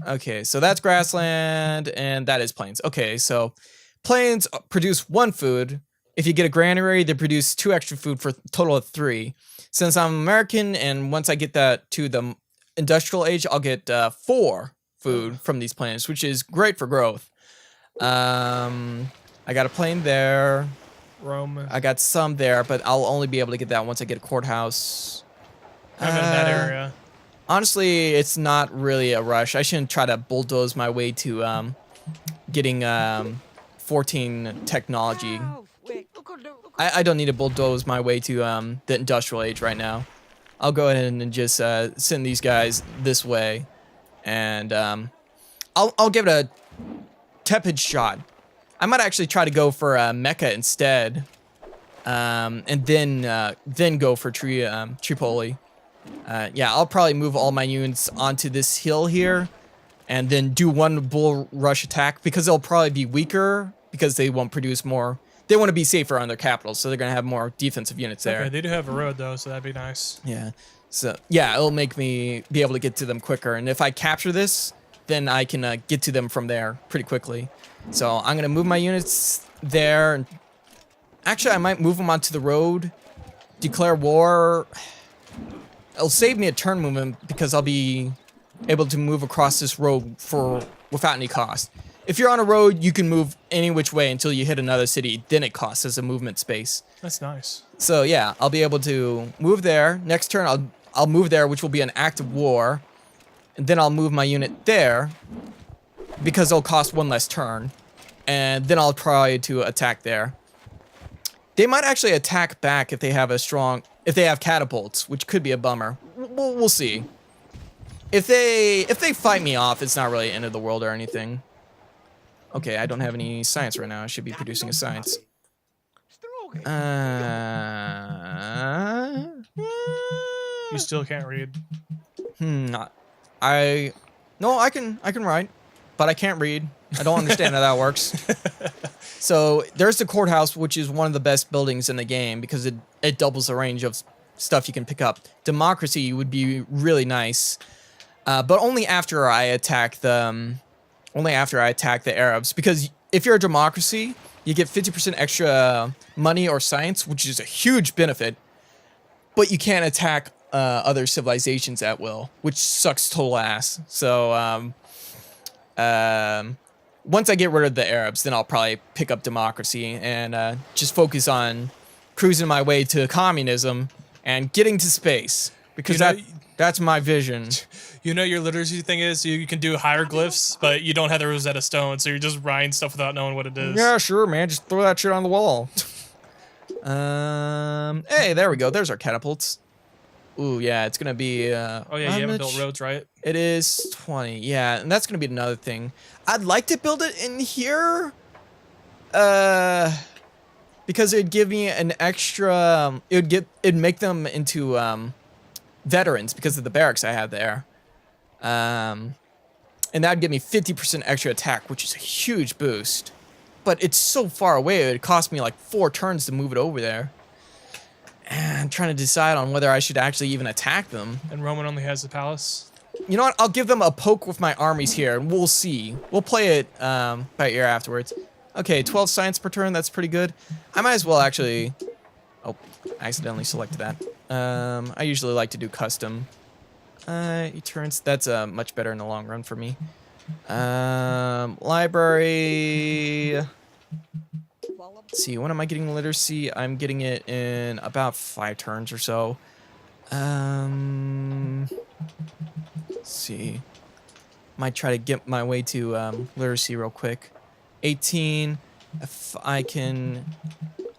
Okay, so that's grassland, and that is plains. Okay, so plains produce 1 food. If you get a granary, they produce 2 extra food for a total of 3. Since I'm American, and once I get that to the industrial age, I'll get 4 food from these plains, which is great for growth. I got a plain there. Rome. I got some there, but I'll only be able to get that once I get a courthouse. I'm in that area. Honestly, it's not really a rush. I shouldn't try to bulldoze my way to getting 14 technology. I don't need to bulldoze my way to the industrial age right now. I'll go ahead and just send these guys this way, and I'll give it a tepid shot. I might actually try to go for Mecca instead, and then go for Tripoli. Yeah, I'll probably move all my units onto this hill here, and then do 1 bull rush attack, because they'll probably be weaker, because they won't produce more. They want to be safer on their capitals, so they're going to have more defensive units there. Okay, they do have a road, though, so that'd be nice. Yeah, so yeah, it'll make me be able to get to them quicker, and if I capture this, then I can get to them from there pretty quickly. So I'm going to move my units there. Actually, I might move them onto the road, declare war. It'll save me a turn movement, because I'll be able to move across this road without any cost. If you're on a road, you can move any which way until you hit another city. Then it costs as a movement space. That's nice. So yeah, I'll be able to move there. Next turn, I'll move there, which will be an act of war. And then I'll move my unit there, because it'll cost 1 less turn. And then I'll try to attack there. They might actually attack back if they have if they have catapults, which could be a bummer. We'll see. If they fight me off, it's not really the end of the world or anything. Okay, I don't have any science right now. I should be producing a science. You still can't read. No, I can write, but I can't read. I don't understand how that works. So there's the courthouse, which is one of the best buildings in the game, because it doubles the range of stuff you can pick up. Democracy would be really nice, but only after I attack the Arabs. Because if you're a democracy, you get 50% extra money or science, which is a huge benefit. But you can't attack other civilizations at will, which sucks total ass. So once I get rid of the Arabs, then I'll probably pick up democracy and just focus on cruising my way to communism and getting to space, because that's my vision. You know, your literacy thing is you can do hieroglyphs, but you don't have the Rosetta Stone, so you're just writing stuff without knowing what it is. Yeah, sure, man. Just throw that shit on the wall. Hey, there we go. There's our catapults. Ooh, yeah, it's gonna be. Oh yeah, you haven't built roads, right? It is 20. Yeah, and that's gonna be another thing. I'd like to build it in here, because it'd give me an extra. It'd make them into veterans because of the barracks I have there. And that'd give me 50% extra attack, which is a huge boost. But it's so far away, it'd cost me like 4 turns to move it over there. And I'm trying to decide on whether I should actually even attack them. And Roman only has the palace. You know what? I'll give them a poke with my armies here, and we'll see. We'll play it by ear afterwards. Okay, 12 science per turn. That's pretty good. I might as well actually... Oh, I accidentally selected that. I usually like to do custom. Turns. That's much better in the long run for me. Library... Let's see, when am I getting literacy? I'm getting it in about 5 turns or so. Let's see. Might try to get my way to literacy real quick. 18. If I can...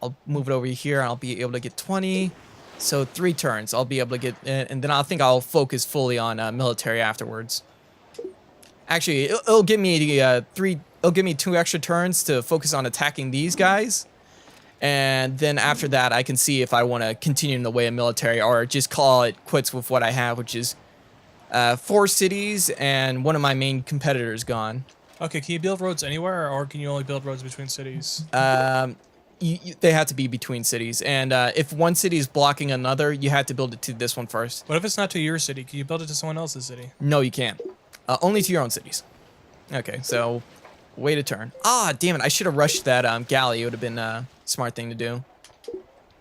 I'll move it over here and I'll be able to get 20. So 3 turns, I'll be able to get it, and then I think I'll focus fully on military afterwards. Actually, it'll give me 3. It'll give me 2 extra turns to focus on attacking these guys, and then after that, I can see if I want to continue in the way of military or just call it quits with what I have, which is 4 cities and one of my main competitors gone. Okay, can you build roads anywhere, or can you only build roads between cities? They have to be between cities, and if one city is blocking another, you have to build it to this one first. What if it's not to your city? Can you build it to someone else's city? No, you can't. Only to your own cities. Okay, so way to turn. Ah, damn it! I should have rushed that galley. It would have been a smart thing to do.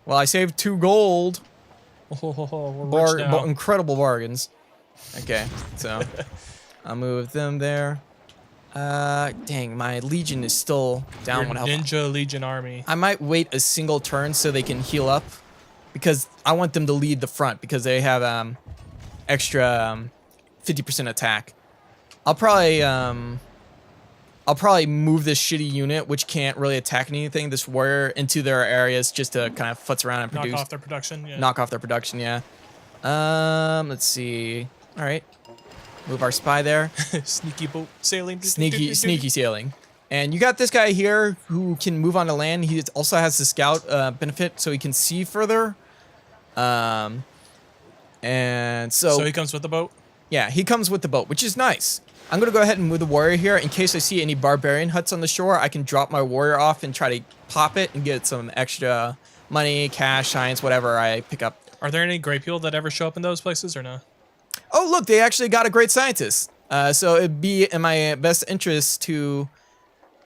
Well, I saved 2 gold. Oh, we're rich now. Incredible bargains. Okay, so I'll move them there. Dang, my legion is still down. Your One health. Ninja Legion army. I might wait a single turn so they can heal up, because I want them to lead the front because they have extra 50% attack. I'll probably move this shitty unit, which can't really attack anything, this warrior, into their areas just to kind of futz around and produce. Knock off their production. Yeah. Knock off their production. Yeah. Let's see. All right. Move our spy there. Sneaky boat sailing. Sneaky sailing. And you got this guy here who can move on the land. He also has the scout benefit, so he can see further. And so he comes with the boat? Yeah, he comes with the boat, which is nice. I'm going to go ahead and move the warrior here. In case I see any barbarian huts on the shore, I can drop my warrior off and try to pop it and get some extra money, cash, science, whatever I pick up. Are there any great people that ever show up in those places or no? Oh, look, they actually got a great scientist. So it'd be in my best interest to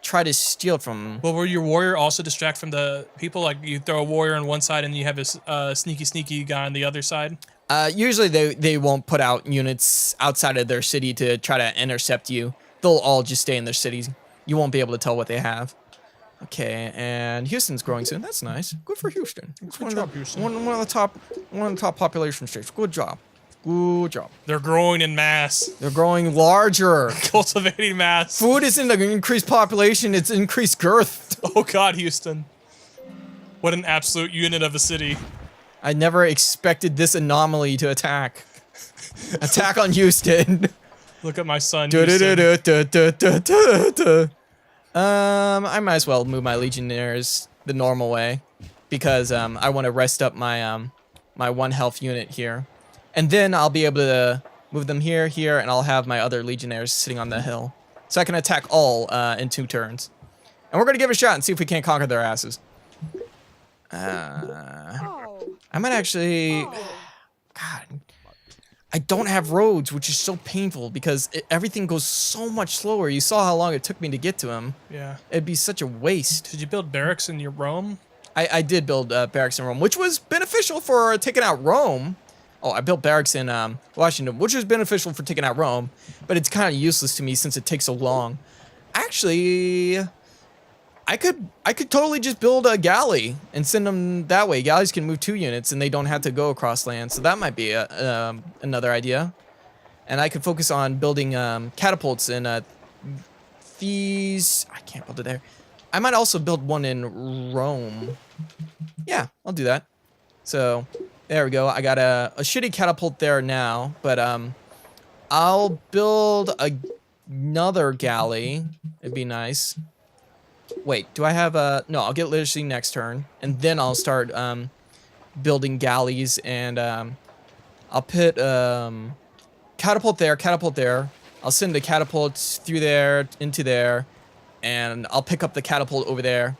try to steal from. Well, will your warrior also distract from the people? Like you throw a warrior on one side and you have a sneaky guy on the other side? Usually they won't put out units outside of their city to try to intercept you. They'll all just stay in their cities. You won't be able to tell what they have. Okay, and Houston's growing soon. That's nice. Good for Houston. Good job, Houston. One of the top population states. Good job. Good job. They're growing in mass. They're growing larger. Cultivating mass. Food isn't an increased population, it's increased girth. Oh God, Houston. What an absolute unit of a city. I never expected this anomaly to attack. Attack on Houston. Look at my son, Houston. I might as well move my legionnaires the normal way, because I want to rest up my my 1 health unit here. And then I'll be able to move them here, and I'll have my other legionnaires sitting on the hill. So I can attack all in 2 turns. And we're going to give it a shot and see if we can't conquer their asses. I might actually... God. I don't have roads, which is so painful because everything goes so much slower. You saw how long it took me to get to him. Yeah. It'd be such a waste. Did you build barracks in your Rome? I did build barracks in Rome, which was beneficial for taking out Rome. Oh, I built barracks in Washington, which was beneficial for taking out Rome, but it's kind of useless to me since it takes so long. Actually, I could totally just build a galley and send them that way. Galleys can move 2 units and they don't have to go across land, so that might be another idea. And I could focus on building catapults and these. I can't build it there. I might also build one in Rome. Yeah, I'll do that. So. There we go. I got a shitty catapult there now, but I'll build another galley. It'd be nice. Wait, do I have a... No, I'll get literacy next turn, and then I'll start building galleys, and I'll put catapult there. I'll send the catapults through there, into there, and I'll pick up the catapult over there,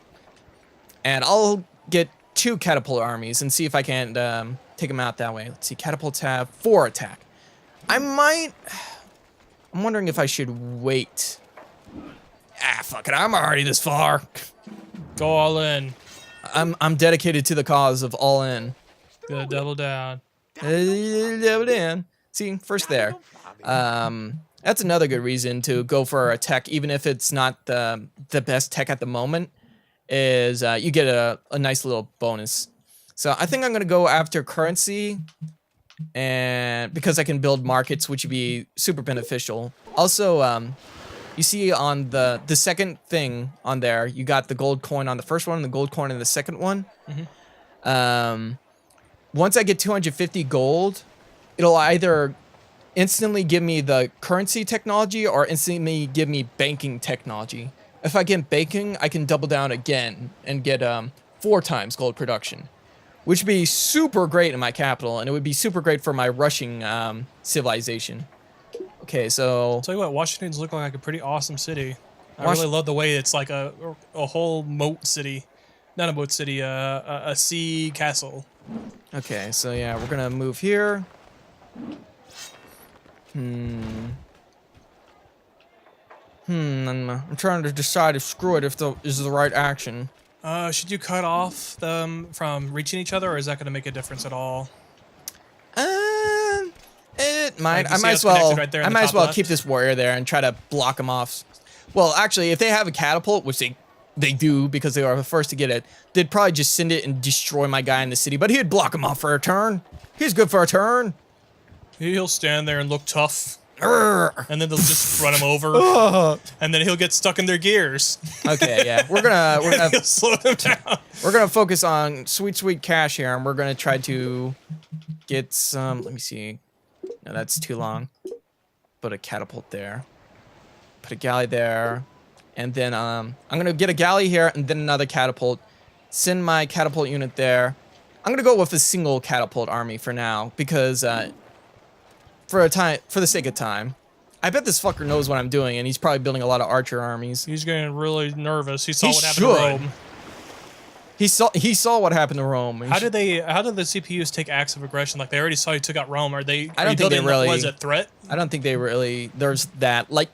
and I'll get 2 catapult armies and see if I can take them out that way. Let's see, catapults have 4 attack. I'm wondering if I should wait. Fuck it, I'm already this far. Go all in. I'm dedicated to the cause of all in. Gonna double down. Double down. See, first there. That's another good reason to go for a tech, even if it's not the best tech at the moment. Is you get a nice little bonus. So I think I'm gonna go after currency, and because I can build markets, which would be super beneficial. Also, you see on the second thing on there, you got the gold coin on the first one and the gold coin on the second one. Mm-hmm. Once I get 250 gold, it'll either instantly give me the currency technology or instantly give me banking technology. If I get banking, I can double down again and get 4 times gold production, which would be super great in my capital, and it would be super great for my rushing civilization. Okay, so I'll tell you what, Washington's looking like a pretty awesome city. I Wash- really love the way it's like a whole moat city. Not a moat city, a sea castle. okay, so yeah, we're gonna move here. I'm trying to decide if screw it if is the right action. Should you cut off them from reaching each other, or is that going to make a difference at all? It might. Like, I you see might how as it's well. connected right there in I the might as top well left? keep this warrior there and try to block him off. Well, actually, if they have a catapult, which they do because they are the first to get it, they'd probably just send it and destroy my guy in the city. But he'd block him off for a turn. He's good for a turn. He'll stand there and look tough, Urgh. and then they'll just run him over, and then he'll get stuck in their gears. Okay, yeah, we're gonna He'll slow them down. we're gonna focus on sweet cash here, and we're gonna try to get some. Let me see. No, that's too long. Put a catapult there. Put a galley there, and then I'm gonna get a galley here, and then another catapult. Send my catapult unit there. I'm gonna go with a single catapult army for now because for the sake of time. I bet this fucker knows what I'm doing, and he's probably building a lot of archer armies. He's getting really nervous. He saw He what happened to should. Rome. He saw what happened to Rome. How did the CPUs take acts of aggression? Like, they already saw you took out Rome. Are they? I don't think they rebuilding really- was a threat. I don't think they really. There's that. Like,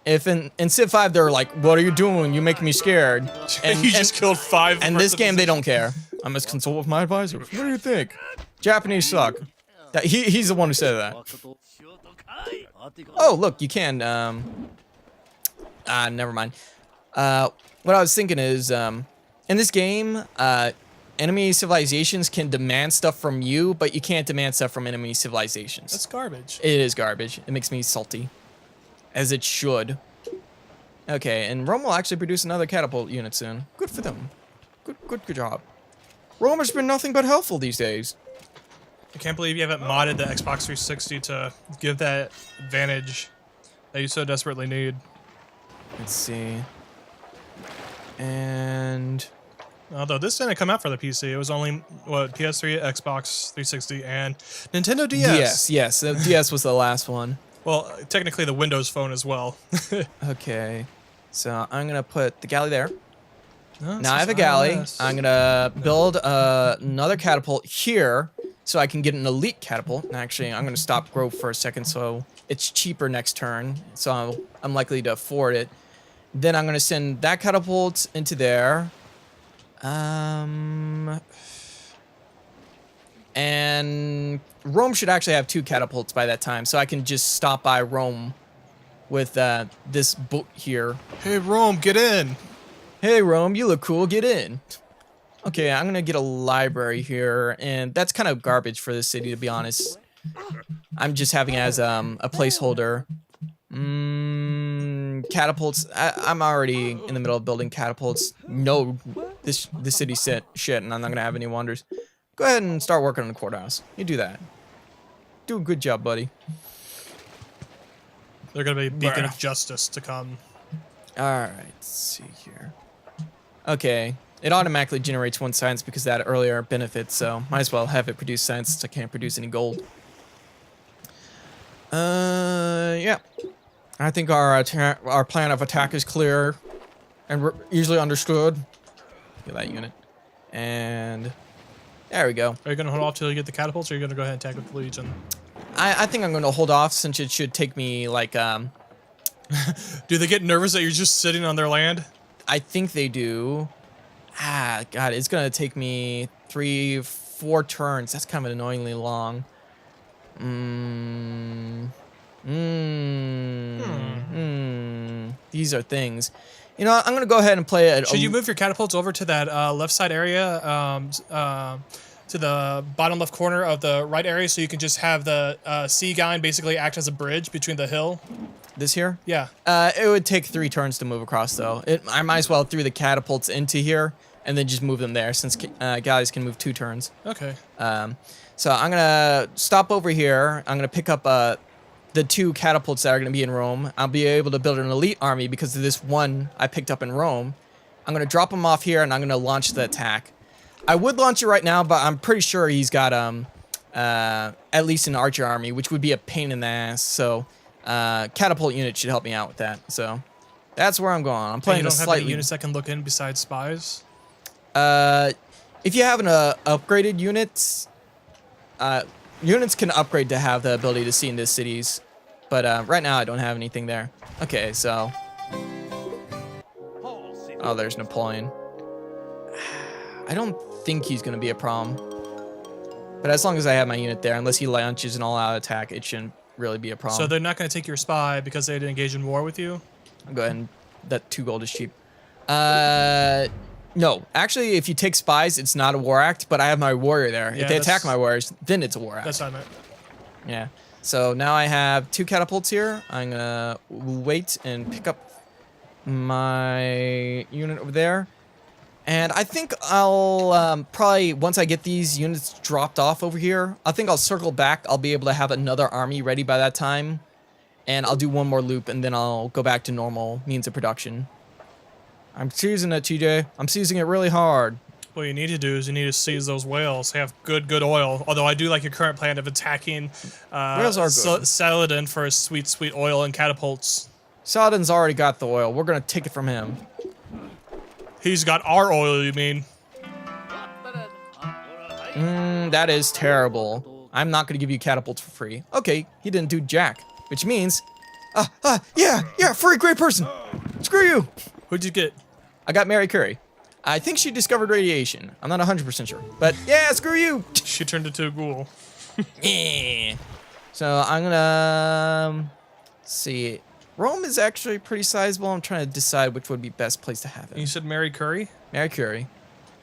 if in Civ 5 they're like, "What are you doing? You make me scared." And You just killed 5. and this game they don't care. I must consult with my advisors. What do you think? Japanese suck. He's the one who said that. Oh, look, you can. Never mind. What I was thinking is, in this game, enemy civilizations can demand stuff from you, but you can't demand stuff from enemy civilizations. That's garbage. It is garbage. It makes me salty. As it should. Okay, and Rome will actually produce another catapult unit soon. Good for them. Good job. Rome has been nothing but helpful these days. I can't believe you haven't modded the Xbox 360 to give that advantage that you so desperately need. Let's see. And Although this didn't come out for the PC, it was only what PS3, Xbox 360, and Nintendo DS. yes, the DS was the last one. Well, technically the Windows Phone as well. Okay, so I'm gonna put the galley there. No, Now I have a galley. I'm gonna build another catapult here, so I can get an elite catapult. And actually, I'm gonna stop growth for a second, so it's cheaper next turn. So I'm likely to afford it. Then I'm gonna send that catapult into there. And Rome should actually have 2 catapults by that time, so I can just stop by Rome with this boat here. Hey, Rome, get in! Hey Rome, you look cool, get in. Okay, I'm gonna get a library here, and that's kind of garbage for this city, to be honest. I'm just having it as a placeholder. Catapults, I'm already in the middle of building catapults. No, this city's shit, and I'm not gonna have any wonders. Go ahead and start working on the courthouse. You do that. Do a good job, buddy. They're gonna be a beacon Bruh. of justice to come. Alright, let's see here. Okay, it automatically generates 1 science because of that earlier benefit, so might as well have it produce science since I can't produce any gold. Yeah. I think our plan of attack is clear and easily understood. Get that unit. And there we go. Are you gonna hold off till you get the catapults, or are you gonna go ahead and attack with the Legion? I think I'm going to hold off since it should take me like Do they get nervous that you're just sitting on their land? I think they do. God, it's gonna take me 3-4 turns. That's kind of annoyingly long. These are things. You know, I'm gonna go ahead and play it. Should you move your catapults over to that left side area, to the bottom left corner of the right area, so you can just have the sea guy basically act as a bridge between the hill? This here? Yeah. It would take 3 turns to move across, though. I might as well throw the catapults into here and then just move them there, since galleys can move 2 turns. Okay. So I'm gonna stop over here. I'm gonna pick up the 2 catapults that are gonna be in Rome. I'll be able to build an elite army because of this one I picked up in Rome. I'm gonna drop him off here and I'm gonna launch the attack. I would launch it right now, but I'm pretty sure he's got at least an archer army, which would be a pain in the ass. So catapult unit should help me out with that. So that's where I'm going. I'm playing you a don't have slightly. any units that can look in besides spies. If you have an upgraded units, units can upgrade to have the ability to see into cities, but right now I don't have anything there. Okay, so there's Napoleon. I don't think he's gonna be a problem, but as long as I have my unit there, unless he launches an all-out attack, it shouldn't really be a problem. So they're not going to take your spy because they didn't engage in war with you? I'll go ahead and that 2 gold is cheap. No, actually, if you take spies, it's not a war act, but I have my warrior there. Yeah, if they attack my warriors, then it's a war act. That's what I meant. Yeah. So now I have 2 catapults here. I'm gonna wait and pick up my unit over there. And I think I'll probably, once I get these units dropped off over here, I think I'll circle back. I'll be able to have another army ready by that time. And I'll do one more loop, and then I'll go back to normal means of production. I'm seizing it, TJ. I'm seizing it really hard. What you need to do is you need to seize those whales. They have good oil. Although I do like your current plan of attacking Whales are good. Saladin for his sweet oil and catapults. Saladin's already got the oil. We're gonna take it from him. He's got our oil, you mean? That is terrible. I'm not gonna give you catapults for free. Okay, he didn't do jack, which means, yeah, free great person. Screw you. Who'd you get? I got Mary Curie. I think she discovered radiation. I'm not 100% sure, but yeah, screw you. She turned into a ghoul. Yeah. So I'm gonna see. Rome is actually pretty sizable. I'm trying to decide which would be best place to have it. And you said Mary Curie? Mary Curie.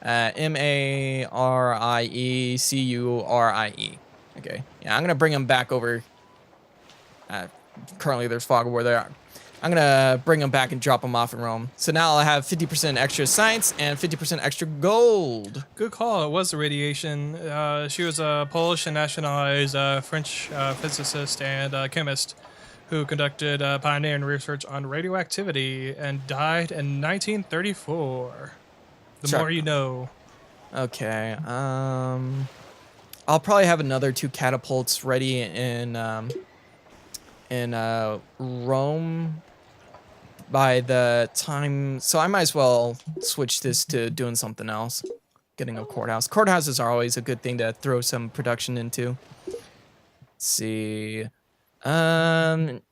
Mariecurie. Okay. Yeah, I'm gonna bring him back over. Currently, there's fog where they are. I'm gonna bring them back and drop them off in Rome. So now I'll have 50% extra science and 50% extra gold. Good call. It was the radiation. She was a Polish and nationalized French physicist and chemist who conducted pioneering research on radioactivity and died in 1934. The more you know. Okay. I'll probably have another 2 catapults ready in Rome by the time, so I might as well switch this to doing something else. Getting a courthouse. Courthouses are always a good thing to throw some production into. Let's see. Rome,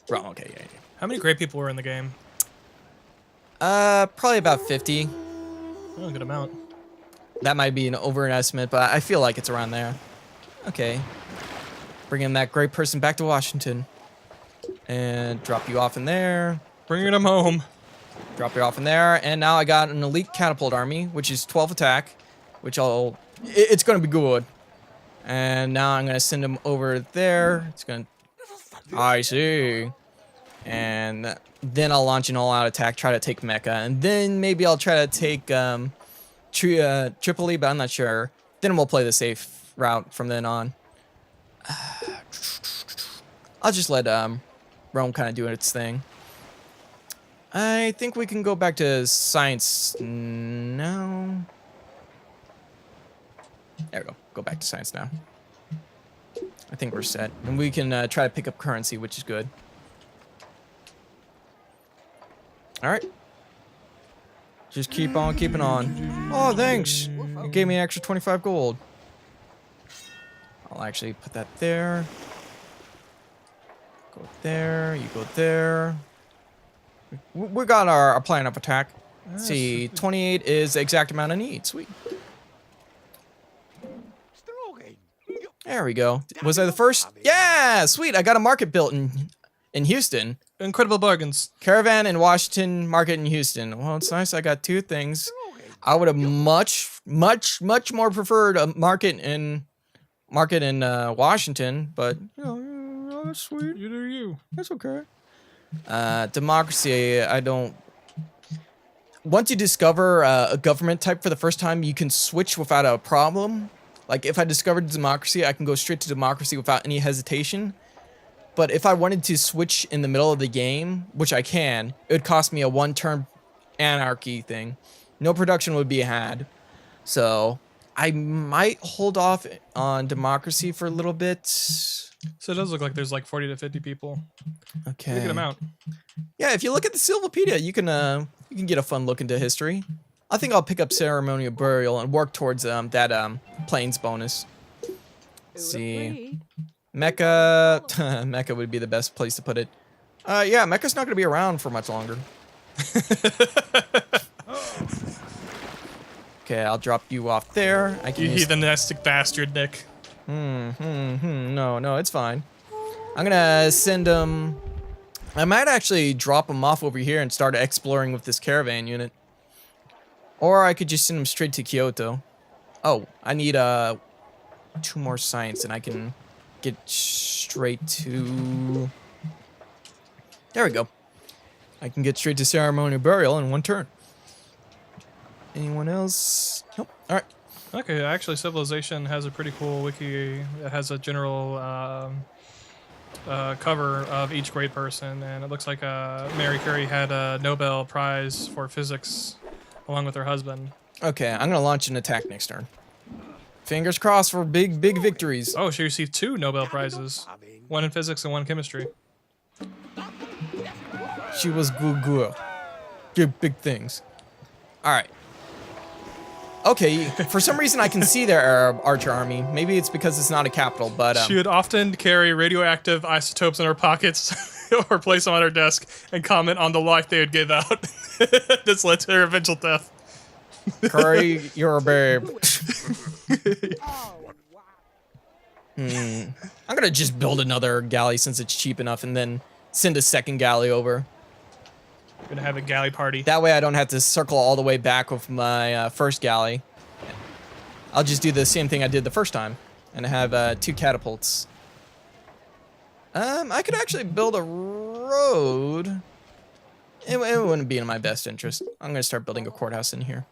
okay, yeah. How many great people were in the game? Probably about 50. Oh, good amount. That might be an overestimate, but I feel like it's around there. Okay. Bringing that great person back to Washington. And drop you off in there. Bringing him home. Drop you off in there. And now I got an elite catapult army, which is 12 attack. Which it's going to be good. And now I'm going to send him over there. It's going to... I see. And then I'll launch an all-out attack, try to take Mecca. And then maybe I'll try to take Tripoli, but I'm not sure. Then we'll play the safe route from then on. I'll just let Rome kind of do its thing. I think we can go back to science now. There we go. Go back to science now. I think we're set. And we can try to pick up currency, which is good. Alright. Just keep on keeping on. Oh, thanks! You gave me an extra 25 gold. I'll actually put that there. Go there, you go there. We got our plan of attack. Let's see, 28 is the exact amount I need. Sweet. There we go. Was I the first? Yeah, sweet. I got a market built in Houston. Incredible bargains. Caravan in Washington, market in Houston. Well, it's nice I got 2 things. I would have much more preferred a market in Washington, but you know, that's sweet. You do you. That's okay. Democracy, I don't... Once you discover a government type for the first time, you can switch without a problem. Like, if I discovered democracy, I can go straight to democracy without any hesitation. But if I wanted to switch in the middle of the game, which I can, it would cost me a 1-turn anarchy thing. No production would be had. So, I might hold off on democracy for a little bit. So it does look like there's like 40 to 50 people. Okay. Pretty good amount. Yeah, if you look at the Silvapedia, you can get a fun look into history. I think I'll pick up ceremonial burial and work towards that plains bonus. Let's see, Mecca. Mecca would be the best place to put it. Yeah, Mecca's not gonna be around for much longer. Okay, I'll drop you off there. I can You use... heathenistic bastard, Nick. No, it's fine. I'm gonna send him. I might actually drop him off over here and start exploring with this caravan unit. Or I could just send him straight to Kyoto. Oh, I need 2 more science and I can get straight to... There we go. I can get straight to ceremonial burial in 1 turn. Anyone else? Nope. All right. Okay, actually, Civilization has a pretty cool wiki. It has a general cover of each great person, and it looks like Mary Curie had a Nobel Prize for physics along with her husband. Okay, I'm gonna launch an attack next turn. Fingers crossed for big victories. Oh, she received 2 Nobel Prizes, 1 in physics and 1 in chemistry. She was good. Did big things. All right. Okay, for some reason I can see their archer army. Maybe it's because it's not a capital, but... She would often carry radioactive isotopes in her pockets or place them on her desk and comment on the life they would give out. This led to her eventual death. Curry, you're a babe. I'm gonna just build another galley since it's cheap enough and then send a 2nd galley over. Gonna have a galley party. That way I don't have to circle all the way back with my 1st galley. I'll just do the same thing I did the first time and have 2 catapults. I could actually build a road. It wouldn't be in my best interest. I'm gonna start building a courthouse in here.